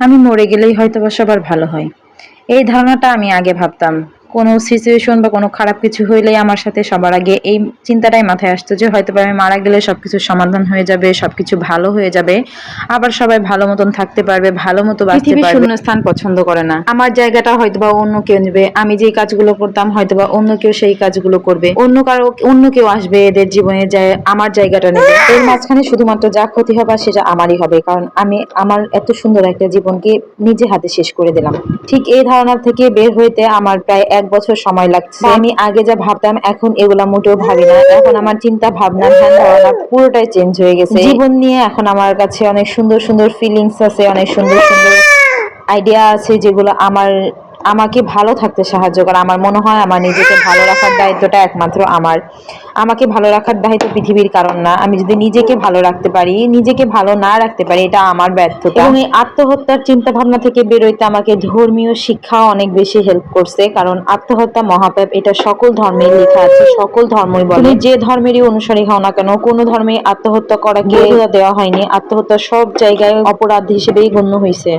আমি মরে গেলেই হয়তোবা সবার ভালো হয়। এই ধারণাটা আমি আগে ভাবতাম। কোনো সিচুয়েশন বা কোনো খারাপ কিছু হইলেই আমার সাথে সবার আগে এই চিন্তাটাই মাথায় আসতো যে হয়তোবা আমি মারা গেলে সবকিছুর সমাধান হয়ে যাবে, সবকিছু ভালো হয়ে যাবে। আবার সবাই ভালো মতন থাকতে পারবে, ভালো মতো বাঁচতে পৃথিবী পারবে। শূন্যস্থান পছন্দ করে না। আমার জায়গাটা হয়তোবা অন্য কেউ নেবে। আমি যেই কাজগুলো করতাম হয়তোবা অন্য কেউ সেই কাজগুলো করবে। অন্য কেউ আসবে এদের জীবনে যে আমার জায়গাটা নেবে। এর মাঝখানে শুধুমাত্র যা ক্ষতি হবে সেটা আমারই হবে। কারণ আমি আমার এত সুন্দর একটা জীবনকে নিজে হাতে শেষ করে দিলাম। ঠিক এই ধারণা থেকে বের হইতে আমার প্রায় ১ বছর সময় লাগছে। আমি আগে যা ভাবতাম এখন এগুলা মোটেও ভাবি না। এখন আমার চিন্তা ভাবনা ধ্যান ধারণা পুরোটাই চেঞ্জ হয়ে গেছে। জীবন নিয়ে এখন আমার কাছে অনেক সুন্দর সুন্দর ফিলিংস আছে, অনেক সুন্দর সুন্দর আইডিয়া আছে যেগুলো আমাকে ভালো থাকতে সাহায্য করে। আমার মনে হয় আমার নিজেকে ভালো রাখার দায়িত্বটা একমাত্র আমার। আমাকে ভালো রাখার দায়িত্ব পৃথিবীর কারণ না। আমি যদি নিজেকে ভালো রাখতে পারি, নিজেকে ভালো না রাখতে পারি এটা আমার ব্যর্থতা। এবং এই আত্মহত্যার চিন্তা ভাবনা থেকে বেরোইতে আমাকে ধর্মীয় শিক্ষা অনেক বেশি হেল্প করছে। কারণ আত্মহত্যা মহাপাপ, এটা সকল ধর্মেই লেখা আছে, সকল ধর্মই বলে। তুমি যে ধর্মেরই অনুসারী হও না কেন, কোনো ধর্মে আত্মহত্যা করাকে বৈধতা দেওয়া হয়নি। আত্মহত্যা সব জায়গায় অপরাধ হিসেবেই গণ্য হয়েছে।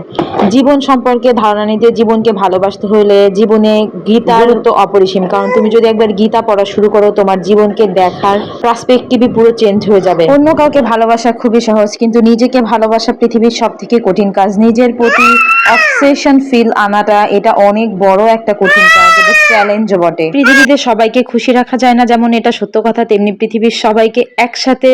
জীবন সম্পর্কে ধারণা নিতে, জীবনকে ভালোবাসতে হলে জীবনে গীতার তো অপরিসীম। কারণ তুমি যদি একবার গীতা পড়া শুরু করো তোমার জীবনকে দেখার পার্সপেক্টিভই পুরো চেঞ্জ হয়ে যাবে। অন্য কাউকে ভালোবাসা খুবই সহজ, কিন্তু নিজেকে ভালোবাসা পৃথিবীর সব থেকে কঠিন কাজ। নিজের প্রতি অবসেশন ফিল আনাটা এটা অনেক বড় একটা কঠিন কাজ, এটা চ্যালেঞ্জও বটে। পৃথিবীতে সবাইকে খুশি রাখা যায় না যেমন এটা সত্য কথা, তেমনি পৃথিবীর সবাইকে একসাথে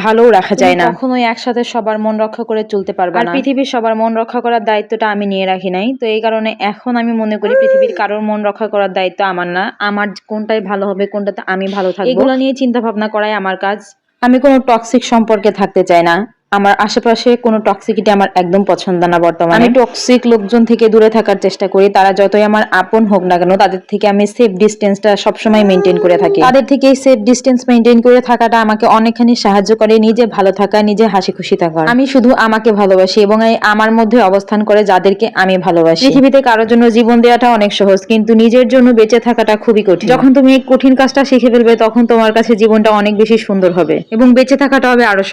ভালো রাখা যায় না। কখনোই একসাথে সবার মন রক্ষা করে চলতে পারবে না। আর পৃথিবীর সবার মন রক্ষা করার দায়িত্বটা আমি নিয়ে রাখি নাই। তো এই কারণে এখন আমি মনে করি পৃথিবীর কারোর মন রক্ষা করার দায়িত্ব আমার না। আমার কোনটাই ভালো হবে, কোনটাতে আমি ভালো থাকবো, এগুলো নিয়ে চিন্তা ভাবনা করাই আমার কাজ। আমি কোনো টক্সিক সম্পর্কে থাকতে চাই না। আমার আশেপাশে কোনো টক্সিকিটি আমার একদম পছন্দ না বর্তমানে। আমি টক্সিক লোকজন থেকে দূরে থাকার চেষ্টা করি। তারা যতই আমার আপন হোক না কেন তাদের থেকে আমি সেফ ডিস্টেন্সটা সবসময় মেনটেন করে থাকি। তাদের থেকে এই সেফ ডিস্টেন্স মেনটেন করে থাকাটা আমাকে অনেকখানি সাহায্য করে নিজে ভালো থাকা, নিজে হাসি খুশি থাকা। আমি শুধু আমাকে ভালোবাসি এবং এই আমার মধ্যে অবস্থান করে যাদেরকে আমি ভালোবাসি। পৃথিবীতে কারোর জন্য জীবন দেওয়াটা অনেক সহজ, কিন্তু নিজের জন্য বেঁচে থাকাটা খুবই কঠিন। যখন তুমি এই কঠিন কাজটা শিখে ফেলবে তখন তোমার কাছে জীবনটা অনেক বেশি সুন্দর হবে এবং বেঁচে থাকাটা হবে আরো সহজ।